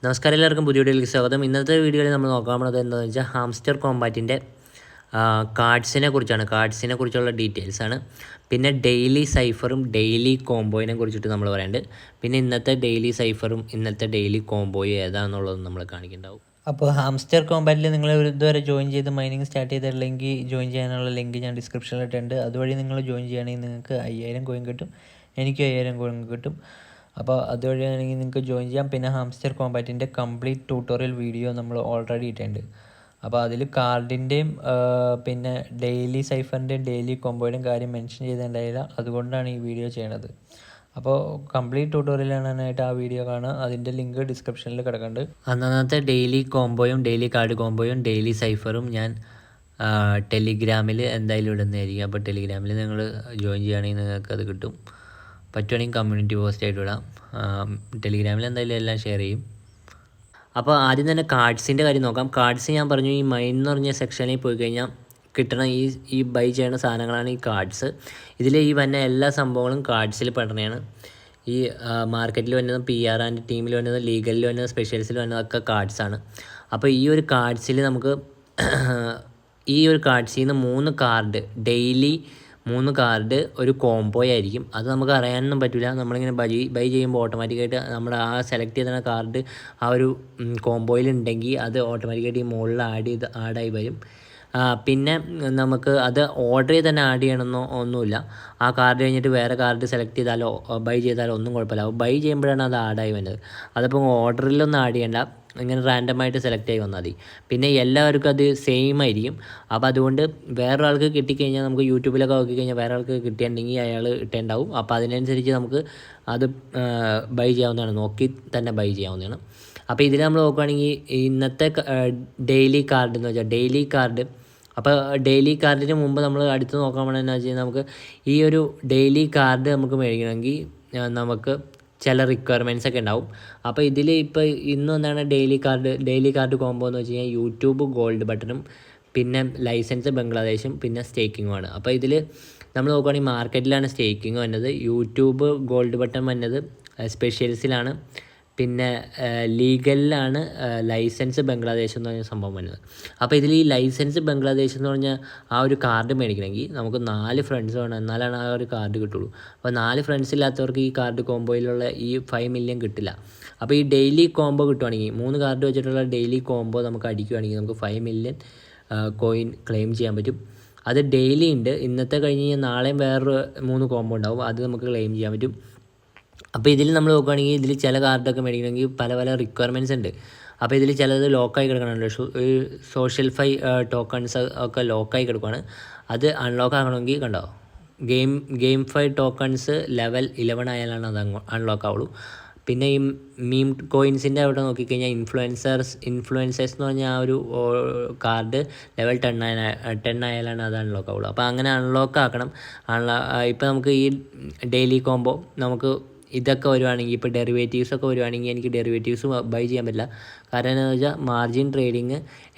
നമസ്കാരം, എല്ലാവർക്കും പുതിയ വീഡിയോയിലേക്ക് സ്വാഗതം. ഇന്നത്തെ വീഡിയോയിൽ നമ്മൾ നോക്കാൻ പോകുന്നത് എന്താണെന്ന് വെച്ചാൽ ഹാംസ്റ്റർ കോമ്പാറ്റിൻ്റെ കാർഡ്സിനെ കുറിച്ചുള്ള ഡീറ്റെയിൽസാണ്. പിന്നെ ഡെയിലി സൈഫറും ഡെയിലി കോംബോയിനെ കുറിച്ചിട്ട് നമ്മൾ പറയുന്നുണ്ട്. പിന്നെ ഇന്നത്തെ ഡെയിലി സൈഫറും ഇന്നത്തെ ഡെയിലി കോംബോയും ഏതാണെന്നുള്ളത് നമ്മൾ കാണിക്കുന്നുണ്ടാവും. അപ്പോൾ ഹാംസ്റ്റർ കോമ്പാറ്റിൽ നിങ്ങൾ ഇതുവരെ ജോയിൻ ചെയ്ത് മൈനിങ് സ്റ്റാർട്ട് ചെയ്തിട്ടില്ലെങ്കിൽ ജോയിൻ ചെയ്യാനുള്ള ലിങ്ക് ഞാൻ ഡിസ്ക്രിപ്ഷനിൽ ഇട്ടിട്ടുണ്ട്. അതുവഴി നിങ്ങൾ ജോയിൻ ചെയ്യുകയാണെങ്കിൽ നിങ്ങൾക്ക് 5000 കോയിൻ കിട്ടും, എനിക്ക് 5000 കോയിൻ കിട്ടും. അപ്പോൾ അതുവഴിയാണെങ്കിൽ നിങ്ങൾക്ക് ജോയിൻ ചെയ്യാം. പിന്നെ ഹാംസ്റ്റർ കോമ്പാറ്റിൻ്റെ കംപ്ലീറ്റ് ട്യൂട്ടോറിയൽ വീഡിയോ നമ്മൾ ഓൾറെഡി ഇട്ടിട്ടുണ്ട്. അപ്പോൾ അതിൽ കാർഡിൻ്റെയും പിന്നെ ഡെയിലി സൈഫറിൻ്റെയും ഡെയിലി കോംബോയുടെയും കാര്യം മെൻഷൻ ചെയ്തിട്ടുണ്ടായില്ല, അതുകൊണ്ടാണ് ഈ വീഡിയോ ചെയ്യണത്. അപ്പോൾ കംപ്ലീറ്റ് ട്യൂട്ടോറിയൽ കാണാനായിട്ട് ആ വീഡിയോ കാണുക, അതിൻ്റെ ലിങ്ക് ഡിസ്ക്രിപ്ഷനിൽ കിടക്കുന്നുണ്ട്. അന്നത്തെ ഡെയിലി കോംബോയും ഡെയിലി കാർഡ് കോംബോയും ഡെയിലി സൈഫറും ഞാൻ ടെലിഗ്രാമിൽ എന്തായാലും ഇടുന്നതായിരിക്കും. അപ്പോൾ ടെലിഗ്രാമിൽ നിങ്ങൾ ജോയിൻ ചെയ്യുകയാണെങ്കിൽ നിങ്ങൾക്ക് അത് കിട്ടും. പറ്റുവാണെങ്കിൽ കമ്മ്യൂണിറ്റി പോസ്റ്റായിട്ട് വിടാം. ടെലിഗ്രാമിൽ എന്തായാലും എല്ലാം ഷെയർ ചെയ്യും. അപ്പോൾ ആദ്യം തന്നെ കാർഡ്സിൻ്റെ കാര്യം നോക്കാം. കാർഡ്സ് ഞാൻ പറഞ്ഞു, ഈ മൈൻ എന്ന് പറഞ്ഞ സെക്ഷനിൽ പോയി കഴിഞ്ഞാൽ കിട്ടണ ഈ ബൈ ചെയ്യുന്ന സാധനങ്ങളാണ് ഈ കാർഡ്സ്. ഇതിൽ ഈ വന്ന എല്ലാ സംഭവങ്ങളും കാർഡ്സിൽ പെടുന്നതാണ്. ഈ മാർക്കറ്റിൽ വന്നത്, PR ആൻഡ് ടീമിൽ വന്നത്, ലീഗലിൽ വന്നത്, സ്പെഷ്യൽസിൽ വന്നതൊക്കെ കാർഡ്സാണ്. അപ്പോൾ ഈ ഒരു കാർഡ്സിൽ നമുക്ക് ഈ ഒരു കാർഡ്സിൽ നിന്ന് 3 കാർഡ് ഡെയിലി 3 കാർഡ് ഒരു കോംബോ ആയിരിക്കും. അത് നമുക്ക് അറിയാനൊന്നും പറ്റില്ല. നമ്മളിങ്ങനെ ബൈ ചെയ്യുമ്പോൾ ഓട്ടോമാറ്റിക്കായിട്ട് നമ്മുടെ ആ സെലക്ട് ചെയ്ത കാർഡ് ആ ഒരു കോംബോയിൽ ഉണ്ടെങ്കിൽ അത് ഓട്ടോമാറ്റിക്കായിട്ട് ഈ മുകളിൽ ആഡായി വരും. പിന്നെ നമുക്ക് അത് ഓർഡർ ചെയ്ത് തന്നെ ആഡ് ചെയ്യണമെന്നോ ഒന്നുമില്ല. ആ കാർഡ് കഴിഞ്ഞിട്ട് വേറെ കാർഡ് സെലക്ട് ചെയ്താലോ ബൈ ചെയ്താലോ ഒന്നും കുഴപ്പമില്ല. ബൈ ചെയ്യുമ്പോഴാണ് അത് ആഡായി വരുന്നത്. അതപ്പോൾ ഓർഡറിലൊന്നും ആഡ് ചെയ്യേണ്ട, ഇങ്ങനെ റാൻഡമായിട്ട് സെലക്ട് ആയി വന്നാൽ മതി. പിന്നെ എല്ലാവർക്കും അത് സെയിം ആയിരിക്കും. അപ്പോൾ അതുകൊണ്ട് വേറൊരാൾക്ക് കിട്ടിക്കഴിഞ്ഞാൽ നമുക്ക് യൂട്യൂബിലൊക്കെ നോക്കിക്കഴിഞ്ഞാൽ വേറെ ആൾക്ക് കിട്ടിയിട്ടുണ്ടെങ്കിൽ അയാൾ ഇട്ടുണ്ടാവും. അപ്പോൾ അതിനനുസരിച്ച് നമുക്ക് അത് ബൈ ചെയ്യാവുന്നതാണ്, നോക്കി തന്നെ ബൈ ചെയ്യാവുന്നതാണ്. അപ്പോൾ ഇതിൽ നമ്മൾ നോക്കുകയാണെങ്കിൽ ഇന്നത്തെ ഡെയിലി കാർഡ് എന്ന് വെച്ചാൽ ഡെയിലി കാർഡ്. അപ്പോൾ ഡെയിലി കാർഡിന് മുമ്പ് നമ്മൾ അടുത്ത് നോക്കാൻ വേണമെന്ന് വെച്ച് കഴിഞ്ഞാൽ നമുക്ക് ഈ ഒരു ഡെയിലി കാർഡ് നമുക്ക് മേടിക്കണമെങ്കിൽ നമുക്ക് ചില റിക്വയർമെൻറ്റ്സ് ഒക്കെ ഉണ്ടാവും. അപ്പോൾ ഇതിൽ ഇപ്പോൾ ഇന്ന് എന്താണ് ഡെയിലി കാർഡ് കോംബോ എന്ന് വെച്ച് കഴിഞ്ഞാൽ യൂട്യൂബ് ഗോൾഡ് ബട്ടണും പിന്നെ ലൈസൻസ് ബംഗ്ലാദേശും പിന്നെ സ്റ്റേക്കിങ്ങുമാണ്. അപ്പോൾ ഇതിൽ നമ്മൾ നോക്കുകയാണെങ്കിൽ മാർക്കറ്റിലാണ് സ്റ്റേക്കിങ് വന്നത്, യൂട്യൂബ് ഗോൾഡ് ബട്ടൺ വന്നത് സ്പെഷ്യൽസിലാണ്, പിന്നെ ലീഗലിലാണ് ലൈസൻസ് ബംഗ്ലാദേശ് എന്ന് പറഞ്ഞ സംഭവം വരുന്നത്. അപ്പോൾ ഇതിൽ ഈ ലൈസൻസ് ബംഗ്ലാദേശ് എന്ന് പറഞ്ഞാൽ ആ ഒരു കാർഡ് മേടിക്കണമെങ്കിൽ നമുക്ക് 4 ഫ്രണ്ട്സ് വേണം, എന്നാലാണ് ആ ഒരു കാർഡ് കിട്ടുള്ളൂ. അപ്പോൾ 4 ഫ്രണ്ട്സ് ഇല്ലാത്തവർക്ക് ഈ കാർഡ് കോംബോയിലുള്ള ഈ 5 മില്യൺ കിട്ടില്ല. അപ്പോൾ ഈ ഡെയിലി കോംബോ കിട്ടുവാണെങ്കിൽ 3 കാർഡ് വെച്ചിട്ടുള്ള ഡെയിലി കോംബോ നമുക്ക് അടിക്കുകയാണെങ്കിൽ നമുക്ക് 5 മില്യൺ കോയിൻ ക്ലെയിം ചെയ്യാൻ പറ്റും. അത് ഡെയിലി ഉണ്ട്. ഇന്നത്തെ കഴിഞ്ഞ് കഴിഞ്ഞാൽ നാളെയും വേറൊരു 3 കോംബോ ഉണ്ടാവും, അത് നമുക്ക് ക്ലെയിം ചെയ്യാൻ പറ്റും. അപ്പോൾ ഇതിൽ നമ്മൾ നോക്കുകയാണെങ്കിൽ ഇതിൽ ചില കാർഡൊക്കെ മേടിക്കണമെങ്കിൽ പല റിക്വയർമെൻറ്റ്സ് ഉണ്ട്. അപ്പോൾ ഇതിൽ ചിലത് ലോക്കായി കിടക്കണമല്ലോ, സോഷ്യൽ ഫൈ ടോക്കൺസ് ഒക്കെ ലോക്കായി കിടക്കുകയാണ്. അത് അൺലോക്ക് ആകണമെങ്കിൽ കണ്ടോ, ഗെയിം ഫൈ ടോക്കൺസ് ലെവൽ 11 ആയാലാണ് അത് അൺലോക്ക് ആവുള്ളൂ. പിന്നെ ഈ മീം കോയിൻസിൻ്റെ അവിടെ നോക്കിക്കഴിഞ്ഞാൽ ഇൻഫ്ലുവൻസേഴ്സ് എന്ന് പറഞ്ഞാൽ ആ ഒരു കാർഡ് ലെവൽ 10 ആയാലാണ് അത് അൺലോക്ക് ആവുള്ളൂ. അപ്പോൾ അങ്ങനെ അൺലോക്ക് ആക്കണം. ഇപ്പോൾ നമുക്ക് ഈ ഡെയിലി കോംബോ നമുക്ക് ഇതൊക്കെ വരുവാണെങ്കിൽ, ഇപ്പോൾ ഡെറിവേറ്റീവ്സൊക്കെ വരുവാണെങ്കിൽ എനിക്ക് ഡെറിവേറ്റീവ്സ് ബൈ ചെയ്യാൻ പറ്റില്ല. കാരണം എന്താണെന്ന് വെച്ചാൽ മാർജിൻ ട്രേഡിങ്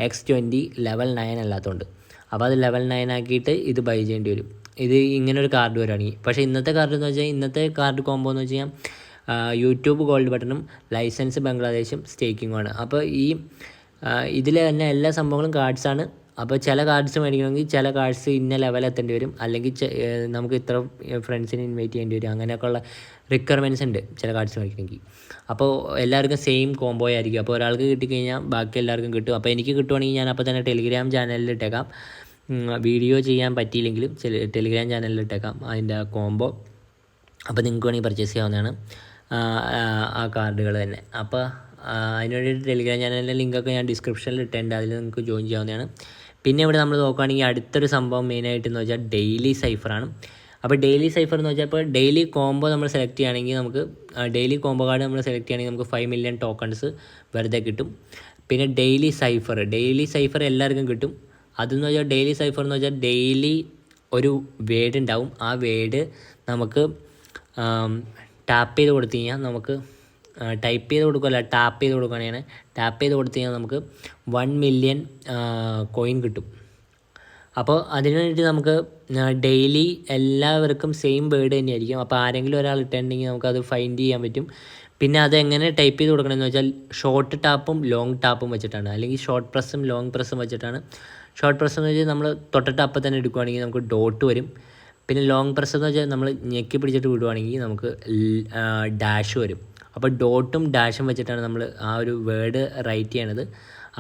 X20 ലെവൽ 9 അല്ലാത്തതുകൊണ്ട്. അപ്പോൾ അത് ലെവൽ 9 ആക്കിയിട്ട് ഇത് ബൈ ചെയ്യേണ്ടി വരും, ഇത് ഇങ്ങനൊരു കാർഡ് വരുവാണെങ്കിൽ. പക്ഷേ ഇന്നത്തെ കാർഡ് എന്ന് വെച്ചാൽ ഇന്നത്തെ കാർഡ് കോംബോ എന്ന് വെച്ച് കഴിഞ്ഞാൽ യൂട്യൂബ് ഗോൾഡ് ബട്ടണും ലൈസൻസ് ബംഗ്ലാദേശും സ്റ്റേക്കിങ്ങുമാണ്. അപ്പോൾ ഇതിൽ തന്നെ എല്ലാ സംഭവങ്ങളും കാർഡ്സാണ്. അപ്പോൾ ചില കാർഡ്സ് മേടിക്കണമെങ്കിൽ ചില കാർഡ്സ് ഇന്ന ലെവൽ എത്തേണ്ടി വരും, അല്ലെങ്കിൽ നമുക്ക് ഇത്ര ഫ്രണ്ട്സിനെ ഇൻവൈറ്റ് ചെയ്യേണ്ടി വരും. അങ്ങനെയൊക്കെയുള്ള റിക്വയർമെൻറ്റ്സ് ഉണ്ട് ചില കാർഡ്സ് മേടിക്കണമെങ്കിൽ. അപ്പോൾ എല്ലാവർക്കും സെയിം കോംബോ ആയിരിക്കും. അപ്പോൾ ഒരാൾക്ക് കിട്ടിക്കഴിഞ്ഞാൽ ബാക്കി എല്ലാവർക്കും കിട്ടും. അപ്പോൾ എനിക്ക് കിട്ടുവാണെങ്കിൽ ഞാൻ അപ്പോൾ തന്നെ ടെലിഗ്രാം ചാനലിൽ ഇട്ടേക്കാം. വീഡിയോ ചെയ്യാൻ പറ്റിയില്ലെങ്കിലും ടെലിഗ്രാം ചാനലിൽ ഇട്ടേക്കാം അതിൻ്റെ കോംബോ. അപ്പോൾ നിങ്ങൾക്ക് വേണമെങ്കിൽ പർച്ചേസ് ചെയ്യാവുന്നതാണ് ആ കാർഡുകൾ തന്നെ. അപ്പോൾ അതിനുവേണ്ടി ടെലിഗ്രാം ചാനലിൻ്റെ ലിങ്കൊക്കെ ഞാൻ ഡിസ്ക്രിപ്ഷനിൽ ഇട്ടിട്ടുണ്ട്, അതിൽ നിങ്ങൾക്ക് ജോയിൻ ചെയ്യാവുന്നതാണ്. പിന്നെ ഇവിടെ നമ്മൾ നോക്കുകയാണെങ്കിൽ അടുത്തൊരു സംഭവം മെയിനായിട്ടെന്ന് വെച്ചാൽ ഡെയിലി സൈഫറാണ്. അപ്പോൾ ഡെയിലി സൈഫർ എന്ന് വെച്ചാൽ ഇപ്പോൾ ഡെയിലി കോംബോ നമ്മൾ സെലക്ട് ചെയ്യുകയാണെങ്കിൽ നമുക്ക് ഡെയിലി കോംബോ കാർഡ് നമ്മൾ സെലക്ട് ചെയ്യുകയാണെങ്കിൽ നമുക്ക് 5 മില്യൺ ടോക്കൺസ് വെറുതെ കിട്ടും. പിന്നെ ഡെയിലി സൈഫർ എല്ലാവർക്കും കിട്ടും. അതെന്ന് വെച്ചാൽ ഡെയിലി സൈഫർ എന്ന് വെച്ചാൽ ഡെയിലി ഒരു വേർഡ് ഉണ്ടാവും. ആ വേർഡ് നമുക്ക് ടാപ്പ് ചെയ്ത് കൊടുത്തു കഴിഞ്ഞാൽ നമുക്ക് ടൈപ്പ് ചെയ്ത് കൊടുക്കുകയല്ല, ടാപ്പ് ചെയ്ത് കൊടുക്കുകയാണ്. ടാപ്പ് ചെയ്ത് കൊടുത്തു കഴിഞ്ഞാൽ നമുക്ക് 1 മില്യൺ കോയിൻ കിട്ടും. അപ്പോൾ അതിന് വേണ്ടിയിട്ട് നമുക്ക് ഡെയിലി എല്ലാവർക്കും സെയിം വേർഡ് തന്നെയായിരിക്കും. അപ്പോൾ ആരെങ്കിലും ഒരാൾ ഇട്ടുണ്ടെങ്കിൽ നമുക്കത് ഫൈൻഡ് ചെയ്യാൻ പറ്റും. പിന്നെ അതെങ്ങനെ ടൈപ്പ് ചെയ്ത് കൊടുക്കണമെന്ന് വെച്ചാൽ ഷോർട്ട് ടാപ്പും ലോങ് ടാപ്പും വെച്ചിട്ടാണ്, അല്ലെങ്കിൽ ഷോർട്ട് പ്രസ്സും ലോങ് പ്രസ്സും വെച്ചിട്ടാണ്. ഷോർട്ട് പ്രസ് എന്ന് വെച്ചാൽ നമ്മൾ തൊട്ടിട്ട് അപ്പം തന്നെ എടുക്കുകയാണെങ്കിൽ നമുക്ക് ഡോട്ട് വരും. പിന്നെ ലോങ് പ്രസ് എന്ന് വെച്ചാൽ നമ്മൾ ഞെക്കി പിടിച്ചിട്ട് വിടുവാണെങ്കിൽ നമുക്ക് ഡാഷ് വരും. അപ്പോൾ ഡോട്ടും ഡാഷും വെച്ചിട്ടാണ് നമ്മൾ ആ ഒരു വേർഡ് റൈറ്റ് ചെയ്യണത്.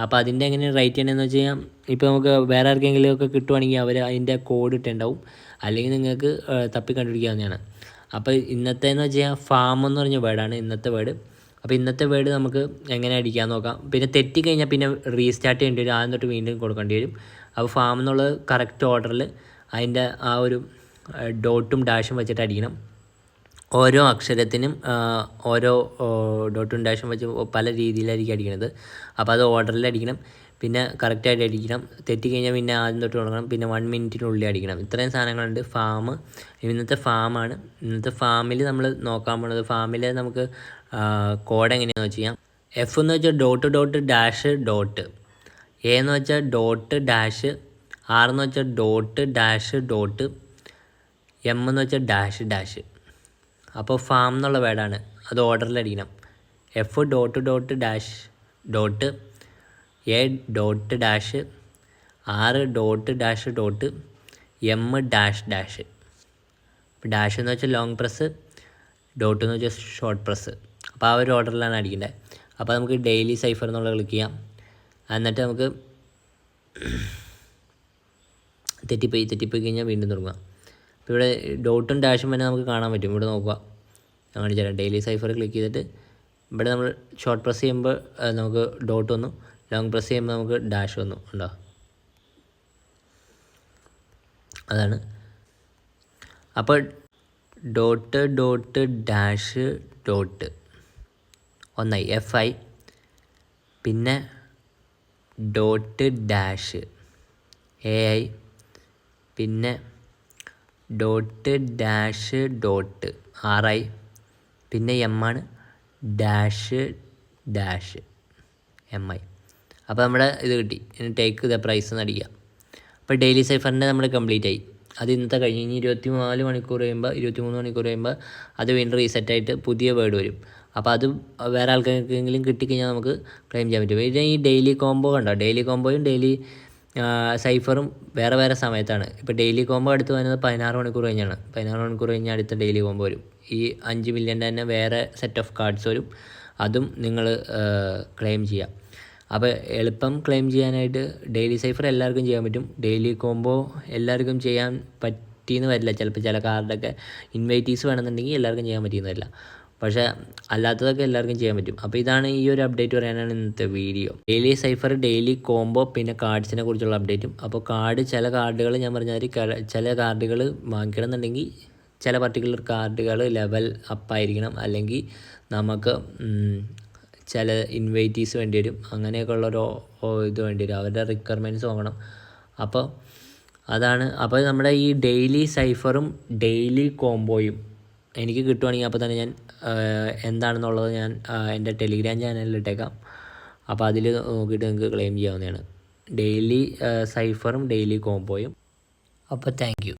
അപ്പോൾ അതിൻ്റെ എങ്ങനെ റൈറ്റ് ചെയ്യണമെന്ന് വെച്ച് കഴിഞ്ഞാൽ ഇപ്പോൾ നമുക്ക് വേറെ ആർക്കെങ്കിലും ഒക്കെ കിട്ടുവാണെങ്കിൽ അവർ അതിൻ്റെ കോഡ് ഇട്ടുണ്ടാവും, അല്ലെങ്കിൽ നിങ്ങൾക്ക് തപ്പി കണ്ടുപിടിക്കാവുന്നതാണ്. അപ്പോൾ ഇന്നത്തേന്ന് വെച്ച് കഴിഞ്ഞാൽ ഫാം എന്ന് പറഞ്ഞ വേർഡാണ് ഇന്നത്തെ വേർഡ്. അപ്പോൾ ഇന്നത്തെ വേർഡ് നമുക്ക് എങ്ങനെ അടിക്കാൻ നോക്കാം. പിന്നെ തെറ്റിക്കഴിഞ്ഞാൽ പിന്നെ റീസ്റ്റാർട്ട് ചെയ്യേണ്ടി വരും, ആദ്യം തൊട്ട് വീണ്ടും കൊടുക്കേണ്ടി വരും. അപ്പോൾ ഫാം എന്നുള്ളത് കറക്റ്റ് ഓർഡറിൽ അതിൻ്റെ ആ ഒരു ഡോട്ടും ഡാഷും വെച്ചിട്ട് അടിക്കണം. ഓരോ അക്ഷരത്തിനും ഓരോ ഡോട്ടും ഡാഷും വെച്ച് പല രീതിയിലായിരിക്കും അടിക്കണത്. അപ്പോൾ അത് ഓർഡറിൽ അടിക്കണം, പിന്നെ കറക്റ്റായിട്ട് അടിക്കണം. തെറ്റിക്കഴിഞ്ഞാൽ പിന്നെ ആദ്യം തൊട്ട് തുടങ്ങണം, പിന്നെ 1 മിനിറ്റിനുള്ളിൽ അടിക്കണം. ഇത്രയും സാധനങ്ങളുണ്ട്. ഫാം ഇന്നത്തെ ഫാമാണ്. ഇന്നത്തെ ഫാമിൽ നമ്മൾ നോക്കാൻ പോകുന്നത്, ഫാമിൽ നമുക്ക് കോഡ് എങ്ങനെയാണെന്ന് വെച്ച് കഴിഞ്ഞാൽ എഫ് എന്ന് വെച്ചാൽ dot dot dash dot, A എന്ന് വെച്ചാൽ ഡോട്ട് ഡാഷ്, ആർ എന്ന് വെച്ചാൽ ഡോട്ട് ഡാഷ് ഡോട്ട്, എം എന്ന് വെച്ചാൽ ഡാഷ് ഡാഷ്. അപ്പോൾ ഫാം എന്നുള്ള വേർഡാണ്, അത് ഓർഡറിൽ അടിക്കണം. F dot dot dash dot, A dot dash, R dot dash dot, M dash dash. Dash എന്ന് വെച്ചാൽ ലോങ് പ്രസ്, ഡോട്ട് എന്ന് വെച്ചാൽ ഷോർട്ട് പ്രസ്. അപ്പോൾ ആ ഒരു ഓർഡറിലാണ് അടിക്കേണ്ടത്. അപ്പോൾ നമുക്ക് ഡെയിലി സൈഫർ എന്നുള്ളത് ക്ലിക്ക് ചെയ്യാം. എന്നിട്ട് നമുക്ക് തെറ്റിപ്പോയി കഴിഞ്ഞാൽ വീണ്ടും തുടങ്ങാം. അപ്പോൾ ഇവിടെ ഡോട്ടും ഡാഷും തന്നെ നമുക്ക് കാണാൻ പറ്റും. ഇവിടെ നോക്കുക, കാണിച്ചു തരാം. ഡെയിലി സൈഫർ ക്ലിക്ക് ചെയ്തിട്ട് ഇവിടെ നമ്മൾ ഷോർട്ട് പ്രസ് ചെയ്യുമ്പോൾ നമുക്ക് ഡോട്ട് വന്നു, ലോങ് പ്രസ് ചെയ്യുമ്പോൾ നമുക്ക് ഡാഷ് വന്നു. ഉണ്ടോ? അതാണ്. അപ്പോൾ ഡോട്ട് ഡോട്ട് ഡാഷ് ഡോട്ട് ഒന്നായി, എഫ് ആയി. പിന്നെ ഡോട്ട് ഡാഷ് എ ആയി. പിന്നെ ഡോട്ട് ഡാഷ് ഡോട്ട് ആറായി. പിന്നെ എം ആണ്, ഡാഷ് ഡാഷ് എം ആയി. അപ്പോൾ നമ്മുടെ ഇത് കിട്ടി. ഇനി ടേക്ക് ദ പ്രൈസ് എന്ന് അടിക്കുക. അപ്പോൾ ഡെയിലി സൈഫറിൻ്റെ നമ്മൾ കംപ്ലീറ്റ് ആയി. അത് ഇന്നത്തെ കഴിഞ്ഞ് ഇനി 23 മണിക്കൂർ കഴിയുമ്പോൾ അത് വീണ്ടും റീസെറ്റായിട്ട് പുതിയ വേർഡ് വരും. അപ്പോൾ അത് വേറെ ആൾക്കാർക്കെങ്കിലും കിട്ടിക്കഴിഞ്ഞാൽ നമുക്ക് ക്ലെയിം ചെയ്യാൻ പറ്റും. പിന്നെ ഈ ഡെയിലി കോംബോ കണ്ടോ, ഡെയിലി കോംബോയും ഡെയിലി സൈഫറും വേറെ വേറെ സമയത്താണ്. ഇപ്പോൾ ഡെയിലി കോംബോ അടുത്ത് വരുന്നത് 16 മണിക്കൂർ കഴിഞ്ഞാണ്. 16 മണിക്കൂർ കഴിഞ്ഞാൽ അടുത്ത ഡെയിലി കോംബോ വരും. ഈ 5 മില്യൻ്റെ തന്നെ വേറെ സെറ്റ് ഓഫ് കാർഡ്സ് വരും. അതും നിങ്ങൾ ക്ലെയിം ചെയ്യാം. അപ്പോൾ എളുപ്പം ക്ലെയിം ചെയ്യാനായിട്ട് ഡെയിലി സൈഫർ എല്ലാവർക്കും ചെയ്യാൻ പറ്റും. ഡെയിലി കോംബോ എല്ലാവർക്കും ചെയ്യാൻ പറ്റിയെന്ന് വരില്ല. ചിലപ്പോൾ ചില കാർഡൊക്കെ ഇൻവൈറ്റീസ് വേണമെന്നുണ്ടെങ്കിൽ എല്ലാവർക്കും ചെയ്യാൻ പറ്റിയെന്നല്ല, പക്ഷേ അല്ലാത്തതൊക്കെ എല്ലാവർക്കും ചെയ്യാൻ പറ്റും. അപ്പോൾ ഇതാണ് ഈ ഒരു അപ്ഡേറ്റ് പറയാനാണ് ഇന്നത്തെ video. Daily cipher, daily combo, പിന്നെ കാർഡ്സിനെ കുറിച്ചുള്ള അപ്ഡേറ്റും. അപ്പോൾ ചില കാർഡുകൾ ഞാൻ പറഞ്ഞാൽ ചില കാർഡുകൾ വാങ്ങിക്കണമെന്നുണ്ടെങ്കിൽ ചില പർട്ടിക്കുലർ കാർഡുകൾ ലെവൽ അപ്പായിരിക്കണം, അല്ലെങ്കിൽ നമുക്ക് ചില ഇൻവൈറ്റീസ് വേണ്ടി വരും. അങ്ങനെയൊക്കെ ഉള്ളൊരു ഇത് വേണ്ടി വരും, അവരുടെ റിക്വയർമെൻറ്റ്സ് നോക്കണം. അപ്പോൾ അതാണ്. അപ്പോൾ നമ്മുടെ ഈ ഡെയിലി സൈഫറും ഡെയിലി കോംബോയും എനിക്ക് കിട്ടുവാണെങ്കിൽ അപ്പോൾ തന്നെ ഞാൻ എന്താണെന്നുള്ളത് ഞാൻ എൻ്റെ ടെലിഗ്രാം ചാനലിൽ ഇട്ടേക്കാം. അപ്പോൾ അതിൽ നോക്കിയിട്ട് നിങ്ങൾക്ക് ക്ലെയിം ചെയ്യാവുന്നതാണ്, ഡെയിലി സൈഫറും ഡെയിലി കോംബോയും. അപ്പോൾ താങ്ക് യു.